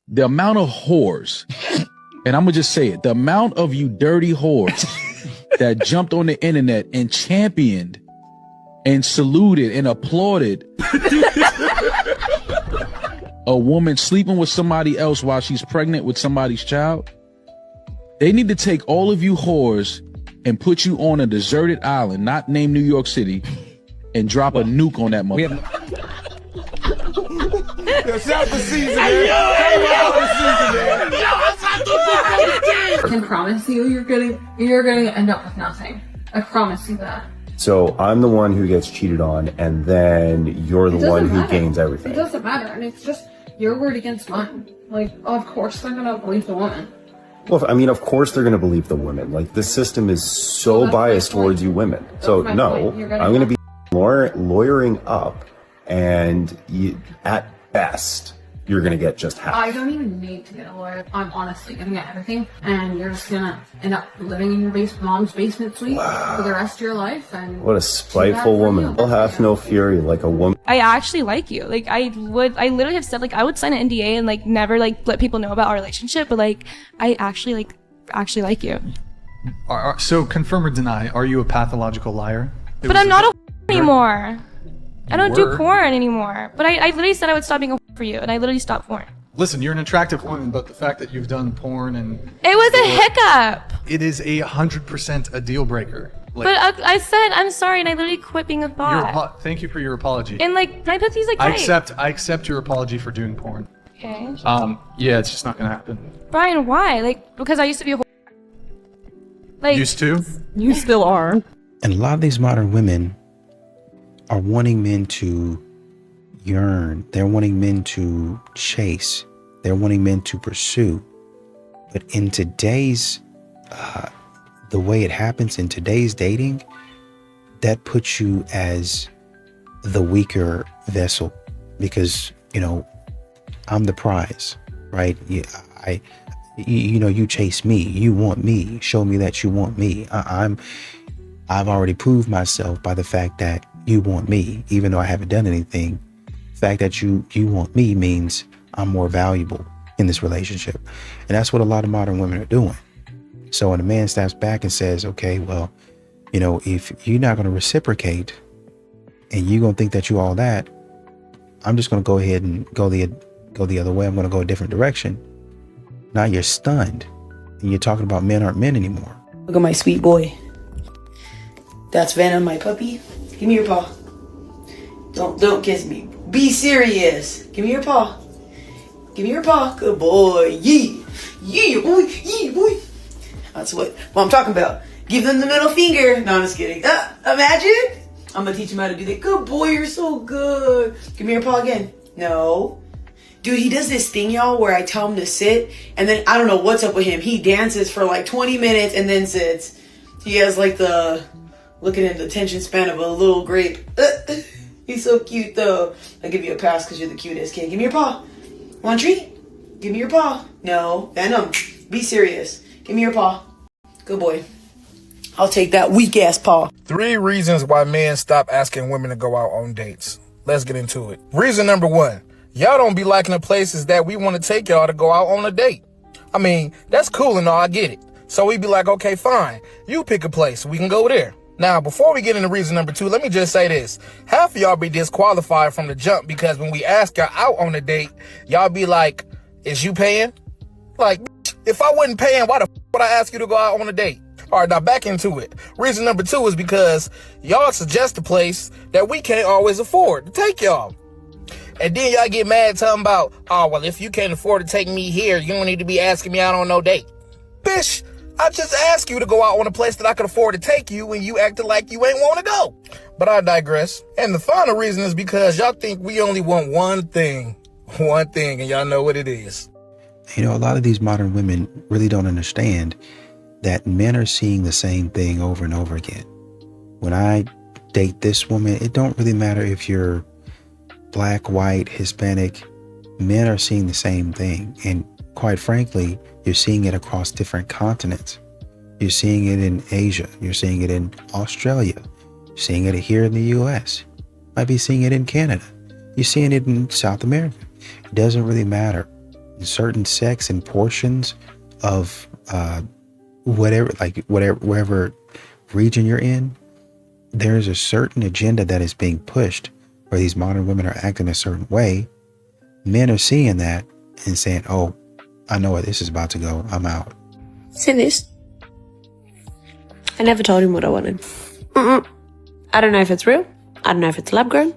the amount of whores, and I'm gonna just say it, the amount of you dirty whores that jumped on the internet and championed and saluted and applauded a woman sleeping with somebody else while she's pregnant with somebody's child. They need to take all of you whores and put you on a deserted island, not named New York City, and drop a nuke on that mother. Shout the season, I can promise you, you're gonna end up with nothing. I promise you that. So I'm the one who gets cheated on, and then you're the one who gains everything. It doesn't matter, and it's just your word against mine. Like, of course they're gonna believe the woman. Well, I mean, of course they're going to believe the women. Like, this system is so biased towards you women. So no, I'm going to be lawyering up, and at best, you're going to get just half. I don't even need to get a lawyer. I'm honestly gonna get everything, and you're just gonna end up living in your mom's basement suite for the rest of your life. And what a spiteful woman. I'll have no fury like a woman. I actually like you. Like, I literally have said, like, I would sign an NDA and, like, never, like, let people know about our relationship, but, like, I actually like you. So confirm or deny, are you a pathological liar? But I'm not a anymore. I don't do porn anymore. But I literally said I would stop being a for you, and I literally stopped porn. Listen, you're an attractive woman, but the fact that you've done porn and... It was a hiccup! It is 100% a deal breaker. Like, but I said, I'm sorry, and I literally quit being a bot. Thank you for your apology. And, like, can I put these, like, I accept your apology for doing porn. Okay. Yeah, it's just not gonna happen. Brian, why? Like, because I used to be a like... Used to? You still are. And a lot of these modern women are wanting men to yearn. They're wanting men to chase. They're wanting men to pursue. But in today's, the way it happens in today's dating, that puts you as the weaker vessel because, you know, I'm the prize, right? You chase me, you want me, show me that you want me. I've already proved myself by the fact that you want me, even though I haven't done anything. The fact that you want me means I'm more valuable in this relationship. And that's what a lot of modern women are doing. So when a man steps back and says, okay, well, you know, if you're not going to reciprocate and you're going to think that you all that, I'm just going to go ahead and go the other way. I'm going to go a different direction. Now you're stunned and you're talking about men aren't men anymore. Look at my sweet boy. That's Venom, my puppy. Give me your paw. Don't kiss me. Be serious. Give me your paw. Give me your paw. Good boy. Yee. Yee, boy. Yee, boy. That's what I'm talking about. Give them the middle finger. No, I'm just kidding. Imagine. I'm going to teach him how to do that. Good boy. You're so good. Give me your paw again. No. Dude, he does this thing, y'all, where I tell him to sit, and then I don't know what's up with him. He dances for like 20 minutes and then sits. He has like the looking at the attention span of a little grape. He's so cute, though. I'll give you a pass because you're the cutest kid. Give me your paw. Want a treat? Give me your paw. No. Venom. Be serious. Give me your paw. Good boy. I'll take that weak-ass paw. 3 reasons why men stop asking women to go out on dates. Let's get into it. Reason number 1. Y'all don't be liking the places that we want to take y'all to go out on a date. I mean, that's cool and all, I get it. So we be like, okay, fine. You pick a place. We can go there. Now, before we get into reason number 2, let me just say this. Half of y'all be disqualified from the jump because when we ask y'all out on a date, y'all be like, is you paying? Like, if I wasn't paying, why the would I ask you to go out on a date? All right, now back into it. Reason number 2 is because y'all suggest a place that we can't always afford to take y'all. And then y'all get mad talking about, oh, well, if you can't afford to take me here, you don't need to be asking me out on no date. Bitch, I just asked you to go out on a place that I could afford to take you and you acted like you ain't want to go. But I digress. And the final reason is because y'all think we only want one thing, and y'all know what it is. You know, a lot of these modern women really don't understand that men are seeing the same thing over and over again. When I date this woman, it don't really matter if you're black, white, Hispanic, men are seeing the same thing. And quite frankly, you're seeing it across different continents. You're seeing it in Asia. You're seeing it in Australia. You're seeing it here in the US. Might be seeing it in Canada. You're seeing it in South America. It doesn't really matter. certain sex and portions of wherever region you're in, there's a certain agenda that is being pushed where these modern women are acting a certain way. Men are seeing that and saying, oh, I know where this is about to go. I'm out. See this? I never told him what I wanted. I don't know if it's real. I don't know if it's lab grown.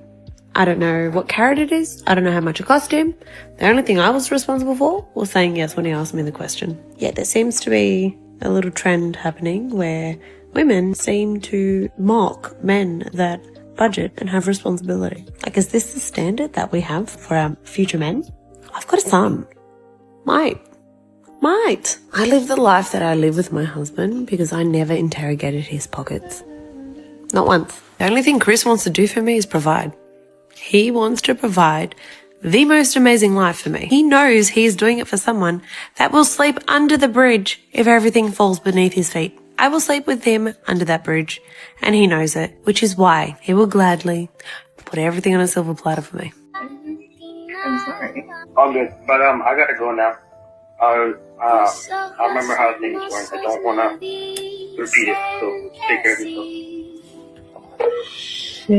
I don't know what carat it is. I don't know how much it cost him. The only thing I was responsible for was saying yes when he asked me the question. Yet there seems to be a little trend happening where women seem to mock men that budget and have responsibility. Like, is this the standard that we have for our future men? I've got a son. Might. I live the life that I live with my husband because I never interrogated his pockets. Not once. The only thing Chris wants to do for me is provide. He wants to provide the most amazing life for me. He knows he's doing it for someone that will sleep under the bridge if everything falls beneath his feet. I will sleep with him under that bridge, and he knows it, which is why he will gladly put everything on a silver platter for me. I'm sorry. All good, but I gotta go now. I remember how things went. I don't wanna repeat it, so take care of yourself. Shit.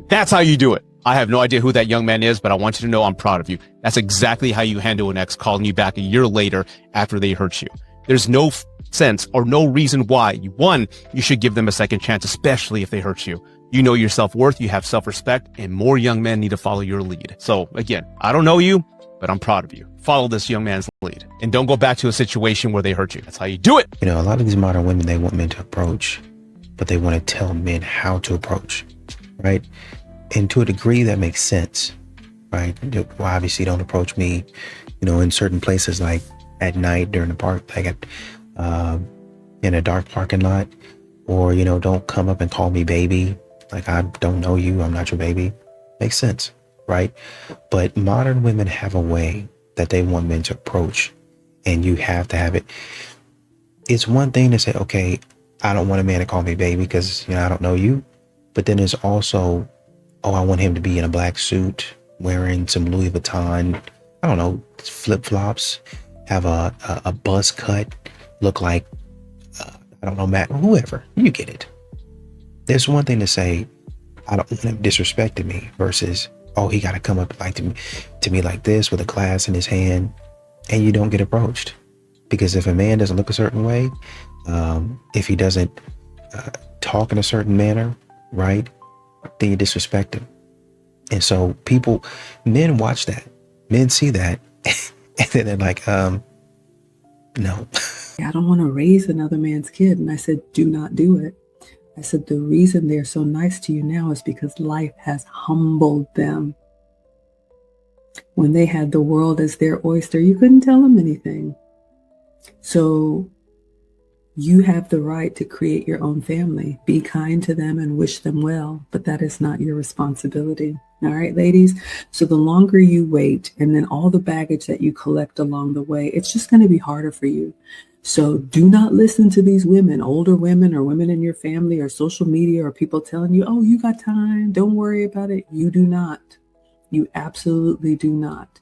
That's how you do it. I have no idea who that young man is, but I want you to know I'm proud of you. That's exactly how you handle an ex calling you back a year later after they hurt you. There's no sense or no reason why. One, you should give them a second chance, especially if they hurt you. You know your self-worth, you have self-respect, and more young men need to follow your lead. So again, I don't know you, but I'm proud of you. Follow this young man's lead and don't go back to a situation where they hurt you. That's how you do it. You know, a lot of these modern women, they want men to approach, but they want to tell men how to approach, right? And to a degree that makes sense, right? Well, obviously don't approach me, you know, in certain places, like at night during the park, like in a dark parking lot, or, you know, don't come up and call me baby. Like, I don't know you, I'm not your baby. Makes sense, right? But modern women have a way that they want men to approach, and you have to have it. It's one thing to say, okay, I don't want a man to call me baby because, you know, I don't know you. But then there's also, oh, I want him to be in a black suit, wearing some Louis Vuitton, I don't know, flip-flops, have a buzz cut, look like, I don't know, Matt, whoever, you get it. There's one thing to say, I don't want him disrespecting me, versus, oh, he got to come up like to me like this with a glass in his hand, and you don't get approached. Because if a man doesn't look a certain way, if he doesn't talk in a certain manner, right, then you disrespect him. And so men watch that, men see that, and then they're like, no. I don't want to raise another man's kid. And I said, do not do it. I said, the reason they're so nice to you now is because life has humbled them. When they had the world as their oyster, you couldn't tell them anything. So you have the right to create your own family. Be kind to them and wish them well, but that is not your responsibility. All right, ladies? So the longer you wait, and then all the baggage that you collect along the way, it's just going to be harder for you. So do not listen to these women, older women or women in your family or social media or people telling you, oh, you got time, don't worry about it. You do not. You absolutely do not.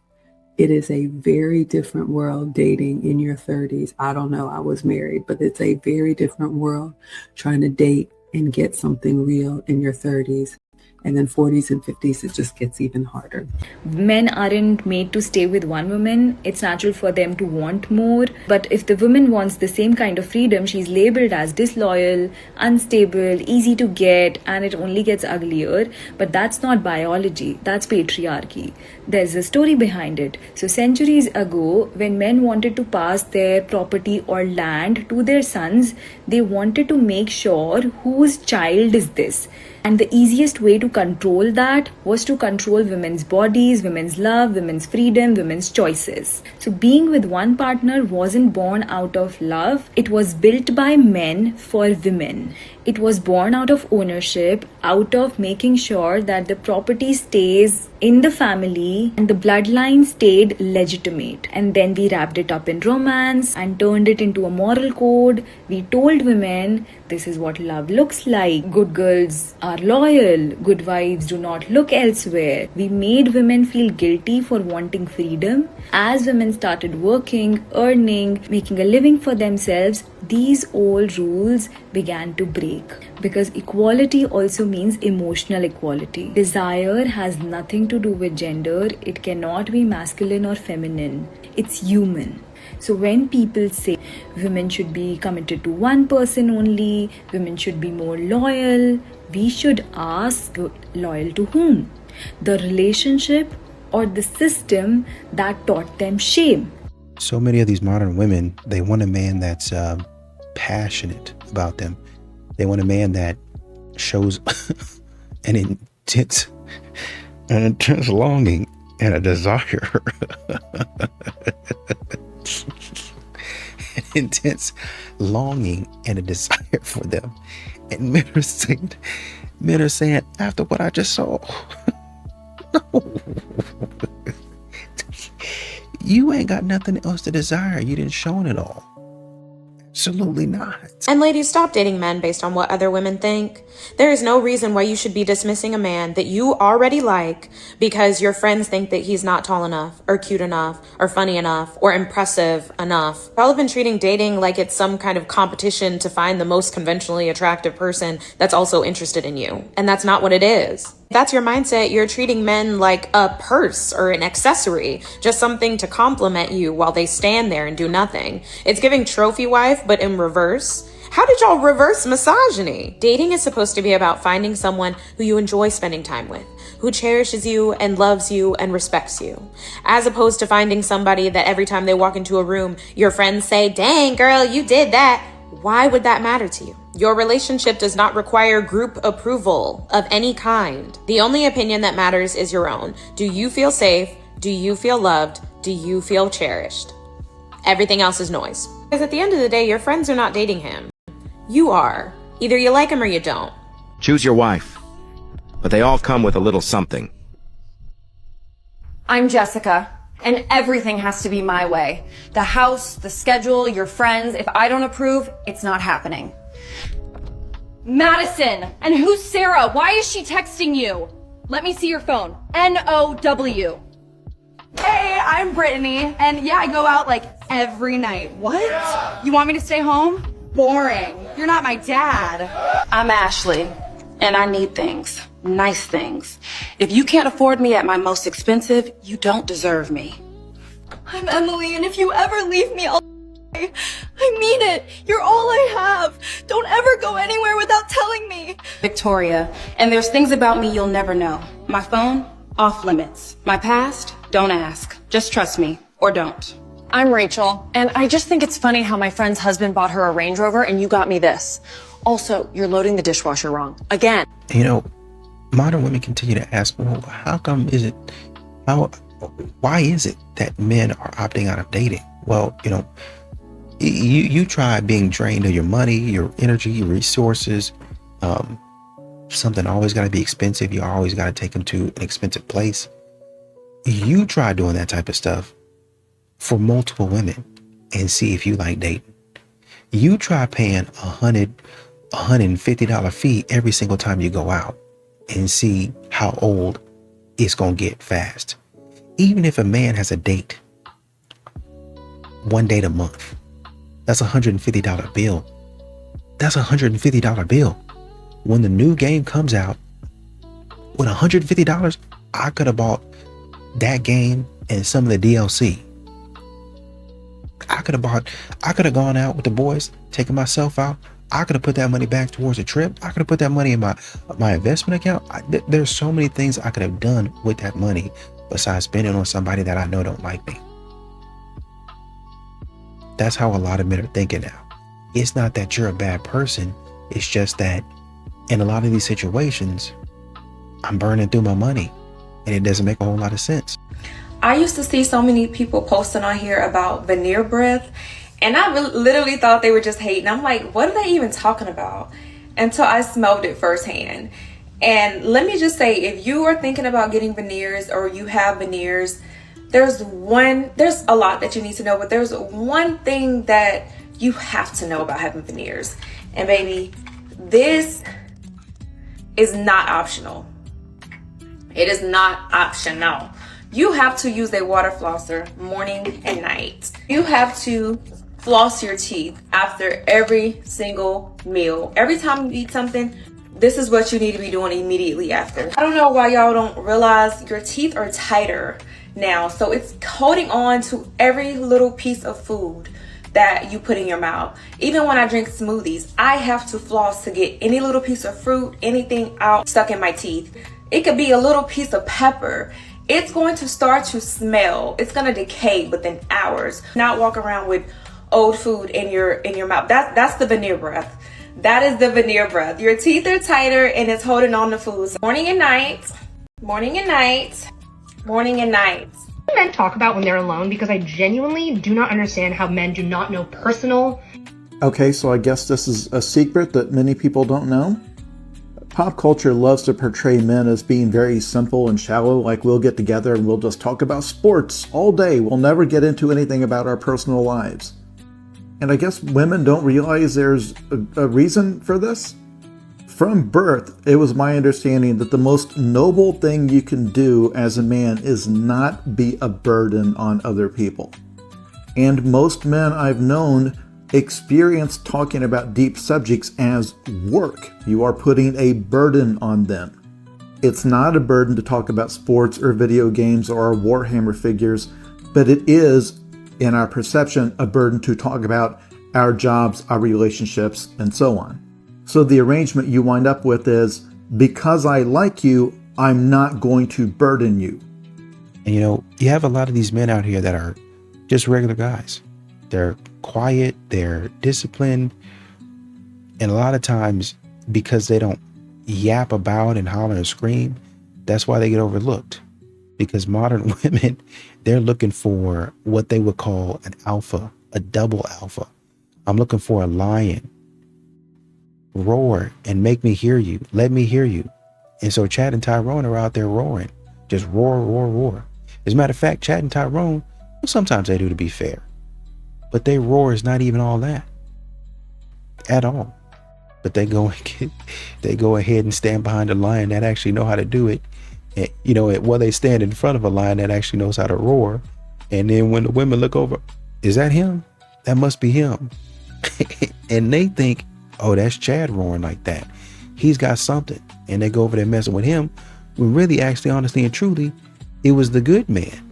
It is a very different world dating in your 30s. I don't know, I was married, but it's a very different world trying to date and get something real in your 30s. And then 40s and 50s, it just gets even harder. Men aren't made to stay with one woman. It's natural for them to want more. But if the woman wants the same kind of freedom, she's labeled as disloyal, unstable, easy to get, and it only gets uglier. But that's not biology. That's patriarchy. There's a story behind it. So centuries ago, when men wanted to pass their property or land to their sons, they wanted to make sure whose child is this. And the easiest way to control that was to control women's bodies, women's love, women's freedom, women's choices. So being with one partner wasn't born out of love. It was built by men for women. It was born out of ownership, out of making sure that the property stays in the family, and the bloodline stayed legitimate. And then we wrapped it up in romance and turned it into a moral code. We told women this is what love looks like. Good girls are loyal, good wives do not look elsewhere. We made women feel guilty for wanting freedom. As women started working, earning, making a living for themselves, these old rules began to break. Because equality also means emotional equality. Desire has nothing to do with gender. It cannot be masculine or feminine. It's human. So when people say women should be committed to one person only, women should be more loyal, we should ask, loyal to whom? The relationship or the system that taught them shame? So many of these modern women, they want a man that's passionate about them. They want a man that shows an intense longing and a desire. An intense longing and a desire for them. And men are saying, after what I just saw, no. You ain't got nothing else to desire. You didn't show it all. Absolutely not. And ladies, stop dating men based on what other women think. There is no reason why you should be dismissing a man that you already like because your friends think that he's not tall enough or cute enough or funny enough or impressive enough. Y'all have been treating dating like it's some kind of competition to find the most conventionally attractive person that's also interested in you. And that's not what it is. If that's your mindset, you're treating men like a purse or an accessory, just something to compliment you while they stand there and do nothing. It's giving trophy wife, but in reverse. How did y'all reverse misogyny? Dating is supposed to be about finding someone who you enjoy spending time with, who cherishes you and loves you and respects you, as opposed to finding somebody that every time they walk into a room, your friends say, "Dang, girl, you did that." Why would that matter to you? Your relationship does not require group approval of any kind. The only opinion that matters is your own. Do you feel safe? Do you feel loved? Do you feel cherished? Everything else is noise. Because at the end of the day, your friends are not dating him. You are. Either you like him or you don't. Choose your wife, but they all come with a little something. I'm Jessica, and everything has to be my way. The house, the schedule, your friends. If I don't approve, it's not happening. Madison! And who's Sarah? Why is she texting you? Let me see your phone. N-O-W. Hey, I'm Brittany, and yeah, I go out like every night. What? You want me to stay home? Boring. You're not my dad. I'm Ashley, and I need things. Nice things. If you can't afford me at my most expensive, you don't deserve me. I'm Emily, and if you ever leave me, I'll die. I mean it. You're all I have. Don't ever go anywhere without telling me. Victoria, and there's things about me you'll never know. My phone, off limits. My past, don't ask. Just trust me, or don't. I'm Rachel, and I just think it's funny how my friend's husband bought her a Range Rover and you got me this. Also, you're loading the dishwasher wrong. Again. You know, modern women continue to ask, well, why is it that men are opting out of dating? Well, you know, you try being drained of your money, your energy, your resources. Something always got to be expensive. You always got to take them to an expensive place. You try doing that type of stuff for multiple women and see if you like dating. You try paying $150 fee every single time you go out and see how old it's gonna get fast. Even if a man has a date, one date a month, that's $150 bill. That's $150 bill. When the new game comes out, with $150, I could have bought that game and some of the DLC. I could have gone out with the boys, taken myself out. I could have put that money back towards a trip. I could have put that money in my investment account. There's so many things I could have done with that money besides spending on somebody that I know don't like me. That's how a lot of men are thinking now. It's not that you're a bad person. It's just that in a lot of these situations, I'm burning through my money and it doesn't make a whole lot of sense. I used to see so many people posting on here about veneer breath, and I literally thought they were just hating. I'm like, what are they even talking about? Until I smelled it firsthand. And let me just say, if you are thinking about getting veneers or you have veneers, there's a lot that you need to know, but there's one thing that you have to know about having veneers. And baby, this is not optional. It is not optional. You have to use a water flosser morning and night. You have to floss your teeth after every single meal. Every time you eat something, this is what you need to be doing immediately after. I don't know why y'all don't realize your teeth are tighter now. So it's holding on to every little piece of food that you put in your mouth. Even when I drink smoothies, I have to floss to get any little piece of fruit, anything out stuck in my teeth. It could be a little piece of pepper. It's going to start to smell. It's going to decay within hours. Not walk around with old food in your mouth. That's the veneer breath. That is the veneer breath. Your teeth are tighter and it's holding on to food. So morning and night, morning and night, morning and night. Men talk about when they're alone, because I genuinely do not understand how men do not know personal. Okay, so I guess this is a secret that many people don't know. Pop culture loves to portray men as being very simple and shallow, like we'll get together and we'll just talk about sports all day. We'll never get into anything about our personal lives. And I guess women don't realize there's a reason for this. From birth, it was my understanding that the most noble thing you can do as a man is not be a burden on other people. And most men I've known experience talking about deep subjects as work. You are putting a burden on them. It's not a burden to talk about sports or video games or Warhammer figures, but it is, in our perception, a burden to talk about our jobs, our relationships, and so on. So the arrangement you wind up with is, because I like you, I'm not going to burden you. And you have a lot of these men out here that are just regular guys. They're quiet, they're disciplined, and a lot of times because they don't yap about and holler and scream, that's why they get overlooked. Because modern women, they're looking for what they would call an alpha, a double alpha. I'm looking for a lion. Roar and make me hear you. Let me hear you. And so Chad and Tyrone are out there roaring. Just roar, roar, roar. As a matter of fact, Chad and Tyrone, sometimes they do, to be fair. But they roar is not even all that. At all. But they go ahead and stand behind a lion that actually know how to do it. And, they stand in front of a lion that actually knows how to roar. And then when the women look over, is that him? That must be him. And they think, oh, that's Chad roaring like that. He's got something. And they go over there messing with him. When really, actually, honestly and truly, it was the good man.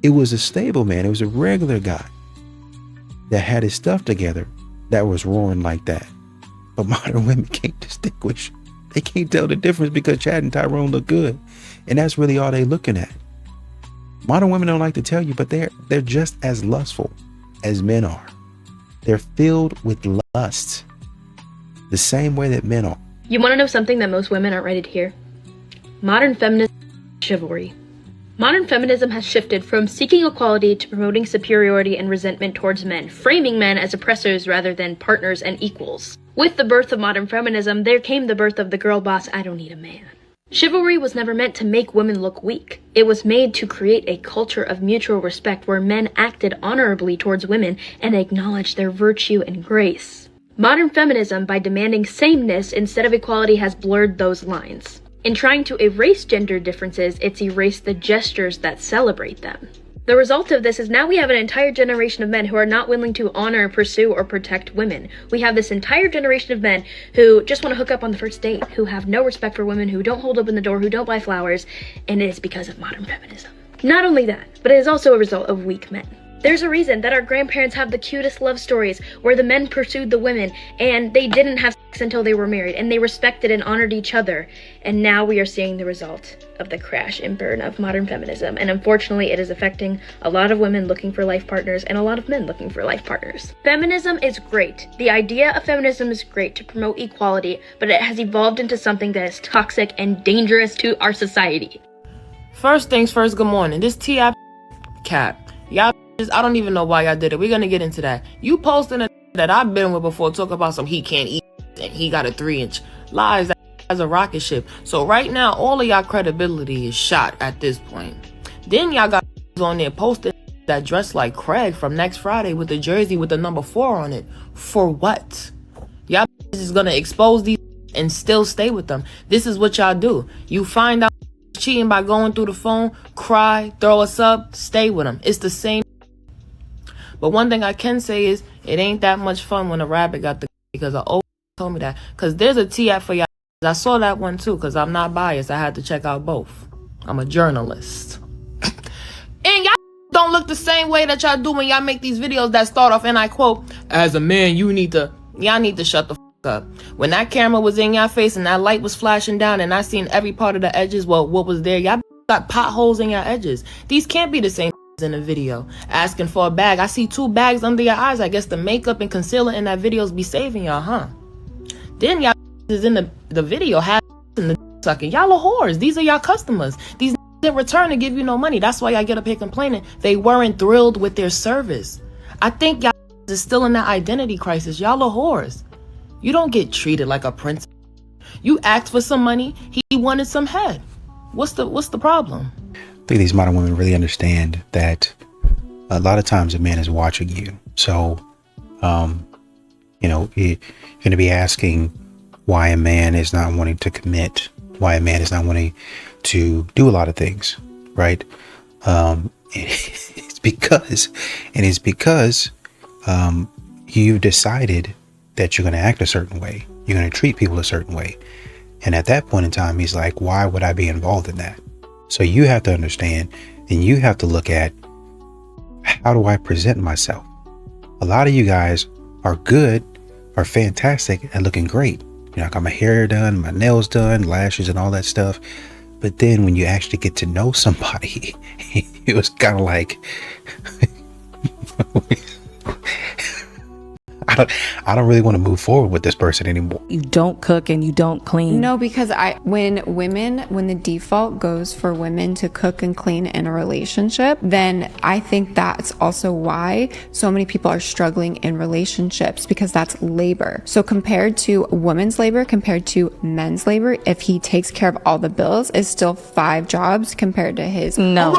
It was a stable man. It was a regular guy that had his stuff together that was roaring like that. But modern women can't distinguish. They can't tell the difference because Chad and Tyrone look good. And that's really all they're looking at. Modern women don't like to tell you, but they're just as lustful as men are. They're filled with lust the same way that men are. You want to know something that most women aren't ready to hear? Modern feminism is chivalry. Modern feminism has shifted from seeking equality to promoting superiority and resentment towards men, framing men as oppressors rather than partners and equals. With the birth of modern feminism, there came the birth of the girl boss, I don't need a man. Chivalry was never meant to make women look weak. It was made to create a culture of mutual respect where men acted honorably towards women and acknowledged their virtue and grace. Modern feminism, by demanding sameness instead of equality, has blurred those lines. In trying to erase gender differences, it's erased the gestures that celebrate them. The result of this is now we have an entire generation of men who are not willing to honor, pursue, or protect women. We have this entire generation of men who just want to hook up on the first date, who have no respect for women, who don't hold open the door, who don't buy flowers, and it is because of modern feminism. Not only that, but it is also a result of weak men. There's a reason that our grandparents have the cutest love stories where the men pursued the women and they didn't have sex until they were married and they respected and honored each other. And now we are seeing the result of the crash and burn of modern feminism. And unfortunately, it is affecting a lot of women looking for life partners and a lot of men looking for life partners. Feminism is great. The idea of feminism is great to promote equality, but it has evolved into something that is toxic and dangerous to our society. First things first, good morning. This T.I. cat. Y'all, I don't even know why y'all did it. We're gonna get into that. You posting a that I've been with before talk about some he can't eat and he got a 3-inch. Lies. as a rocket ship. So right now, all of y'all credibility is shot at this point. Then y'all got on there posting that dress like Craig from Next Friday with the jersey with the number 4 on it. For what? Y'all is gonna expose these and still stay with them. This is what y'all do. You find out cheating by going through the phone, cry, throw us up, stay with them. It's the same. But one thing I can say is it ain't that much fun when a rabbit got the, because I always told me that. Because there's a T for y'all. I saw that one too, because I'm not biased. I had to check out both. I'm a journalist. And y'all don't look the same way that y'all do when y'all make these videos that start off, and I quote, as a man, y'all need to shut the up. When that camera was in y'all face and that light was flashing down and I seen every part of the edges, well, what was there? Y'all got potholes in your edges. These can't be the same in the video. Asking for a bag. I see 2 bags under your eyes. I guess the makeup and concealer in that videos be saving y'all, huh? Then y'all is in the video have in the sucking. Y'all are whores. These are y'all customers. These in return to give you no money. That's why y'all get up here complaining they weren't thrilled with their service. I think y'all is still in that identity crisis. Y'all are whores. You don't get treated like a prince. You asked for some money. He wanted some head. What's the problem? I think these modern women really understand that a lot of times a man is watching you. So, you know, you're going to be asking why a man is not wanting to commit, why a man is not wanting to do a lot of things, right? It's because you've decided that you're going to act a certain way. You're going to treat people a certain way. And at that point in time, he's like, why would I be involved in that? So you have to understand, and you have to look at, how do I present myself? A lot of you guys are good, are fantastic at looking great. You know, I got my hair done, my nails done, lashes and all that stuff. But then when you actually get to know somebody, it was kind of like, I don't really want to move forward with this person anymore. You don't cook and you don't clean. No, because when the default goes for women to cook and clean in a relationship, then I think that's also why so many people are struggling in relationships, because that's labor. So compared to women's labor, compared to men's labor, if he takes care of all the bills, it's still 5 jobs compared to his. No.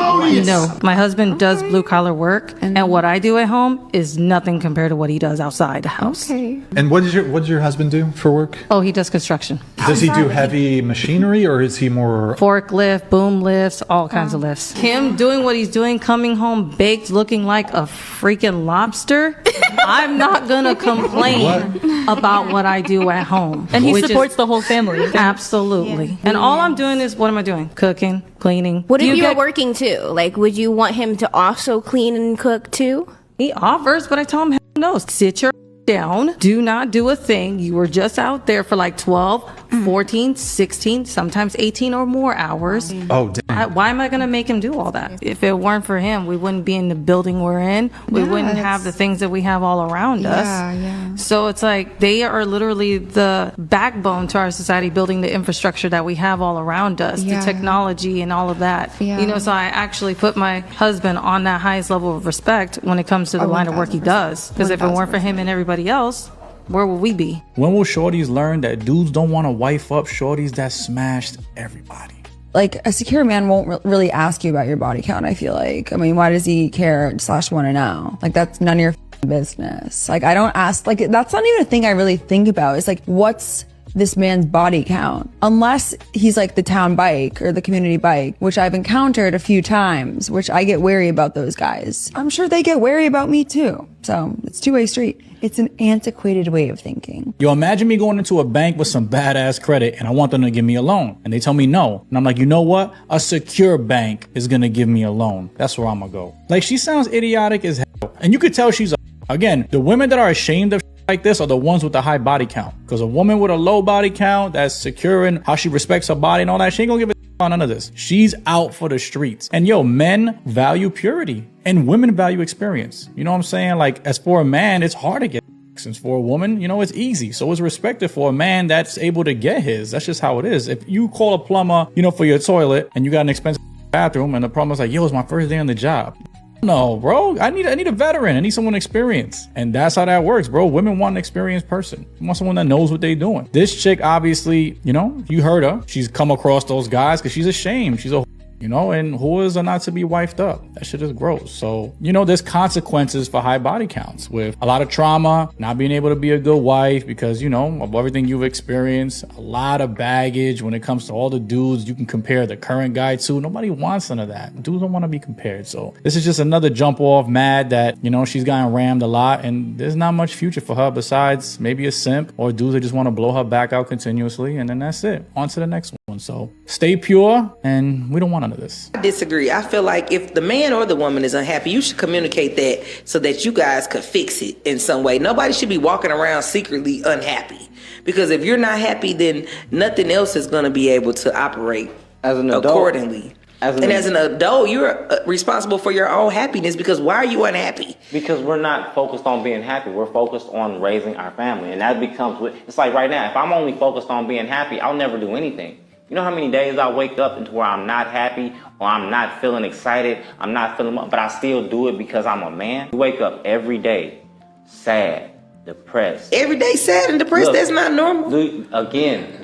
My husband does blue collar work, and what I do at home is nothing compared to what he does outside the house. Okay. And what does your husband do for work? Oh, he does construction. Does he do heavy machinery, or is he more forklift, boom lifts, all kinds of lifts? Him doing what he's doing, coming home baked, looking like a freaking lobster. I'm not gonna complain about what I do at home. And he supports the whole family. Absolutely. Yeah. And all I'm doing is, what am I doing? Cooking, cleaning. What if you were working too? Like, would you want him to also clean and cook too? He offers, but I tell him, hell no, sit your down, do not do a thing. You were just out there for like 12, 14, 16, sometimes 18 or more hours. Oh, damn. Why am I going to make him do all that? If it weren't for him, we wouldn't be in the building we're in. We wouldn't have the things that we have all around us. Yeah. So it's like they are literally the backbone to our society, building the infrastructure that we have all around us, the technology and all of that. Yeah. You know, so I actually put my husband on that highest level of respect when it comes to the line of work he does. Because if it weren't for him and everybody else, where will we be? When will shorties learn that dudes don't want to wife up shorties that smashed everybody? Like, a secure man won't really ask you about your body count, I feel like. I mean, why does he care / want to know? Like, that's none of your business. Like, I don't ask, like, that's not even a thing I really think about. It's like, what's this man's body count? Unless he's like the town bike or the community bike, which I've encountered a few times, which I get wary about those guys. I'm sure they get wary about me too. So it's two-way street. It's an antiquated way of thinking. Yo, imagine me going into a bank with some badass credit and I want them to give me a loan. And they tell me no. And I'm like, you know what? A secure bank is going to give me a loan. That's where I'm going to go. Like, she sounds idiotic as hell. And you could tell she's again, the women that are ashamed of like this are the ones with the high body count. Because a woman with a low body count that's secure in how she respects her body and all that, she ain't gonna give a on none of this. She's out for the streets. And yo, men value purity and women value experience. You know what I'm saying? Like, as for a man, it's hard to get. Since for a woman, you know, it's easy. So it's respected for a man that's able to get his. That's just how it is. If you call a plumber, you know, for your toilet and you got an expensive bathroom and the plumber's like, yo, it's my first day on the job. No, bro. I need a veteran. I need someone experienced. And that's how that works, bro. Women want an experienced person. They want someone that knows what they're doing. This chick, obviously, you know, you heard her. She's come across those guys because she's ashamed. She's a you know, and whores are not to be wifed up. That shit is gross. So, you know, there's consequences for high body counts with a lot of trauma, not being able to be a good wife because, you know, of everything you've experienced, a lot of baggage when it comes to all the dudes you can compare the current guy to. Nobody wants none of that. Dudes don't want to be compared. So this is just another jump off mad that, you know, she's gotten rammed a lot and there's not much future for her besides maybe a simp or dudes that just want to blow her back out continuously. And then that's it. On to the next one. So stay pure and we don't want none of this. I disagree. I feel like if the man or the woman is unhappy, you should communicate that so that you guys could fix it in some way. Nobody should be walking around secretly unhappy because if you're not happy, then nothing else is going to be able to operate as an adult, accordingly. As an adult, you're responsible for your own happiness because why are you unhappy? Because we're not focused on being happy. We're focused on raising our family. And that becomes, it's like right now, if I'm only focused on being happy, I'll never do anything. You know how many days I wake up into where I'm not happy or I'm not feeling excited, I'm not feeling, but I still do it because I'm a man? You wake up every day sad, depressed. Every day sad and depressed? Look, that's not normal. Do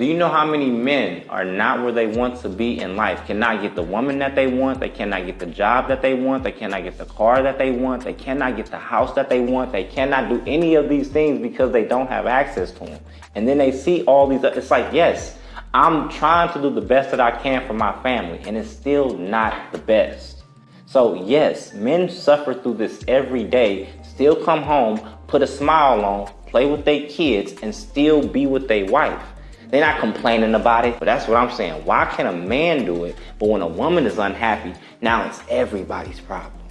you know how many men are not where they want to be in life? Cannot get the woman that they want. They cannot get the job that they want. They cannot get the car that they want. They cannot get the house that they want. They cannot do any of these things because they don't have access to them. And then they see all these, it's like, yes, I'm trying to do the best that I can for my family, and it's still not the best. So yes, men suffer through this every day, still come home, put a smile on, play with their kids, and still be with their wife. They're not complaining about it, but that's what I'm saying. Why can a man do it, but when a woman is unhappy, now it's everybody's problem.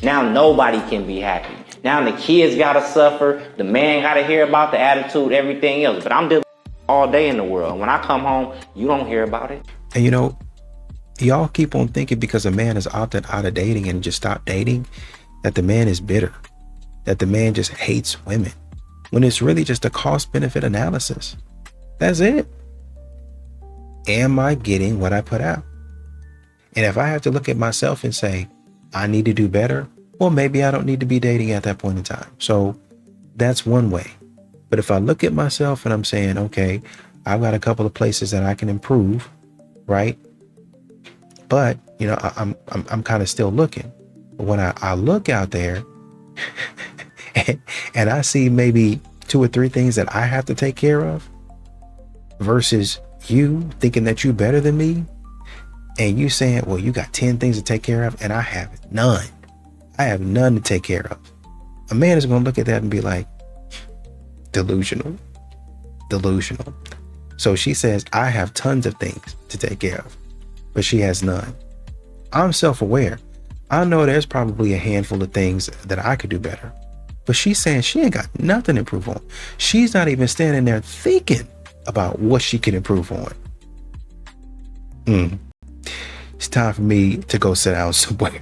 Now nobody can be happy. Now the kids gotta suffer, the man gotta hear about the attitude, everything else, but I'm dealing all day in the world. When I come home, you don't hear about it. And you know, y'all keep on thinking because a man has opted out of dating and just stopped dating, that the man is bitter, that the man just hates women, when it's really just a cost-benefit analysis. That's it. Am I getting what I put out? And if I have to look at myself and say, I need to do better, well, maybe I don't need to be dating at that point in time. So that's one way. But if I look at myself and I'm saying, okay, I've got a couple of places that I can improve, right? But, you know, I'm kind of still looking. But when I look out there and I see maybe 2 or 3 things that I have to take care of versus you thinking that you're better than me and you saying, well, you got 10 things to take care of and I have none. I have none to take care of. A man is going to look at that and be like, delusional. So she says, I have tons of things to take care of, but she has none. I'm self-aware. I know there's probably a handful of things that I could do better, but she's saying she ain't got nothing to improve on. She's not even standing there thinking about what she can improve on. It's time for me to go sit down somewhere.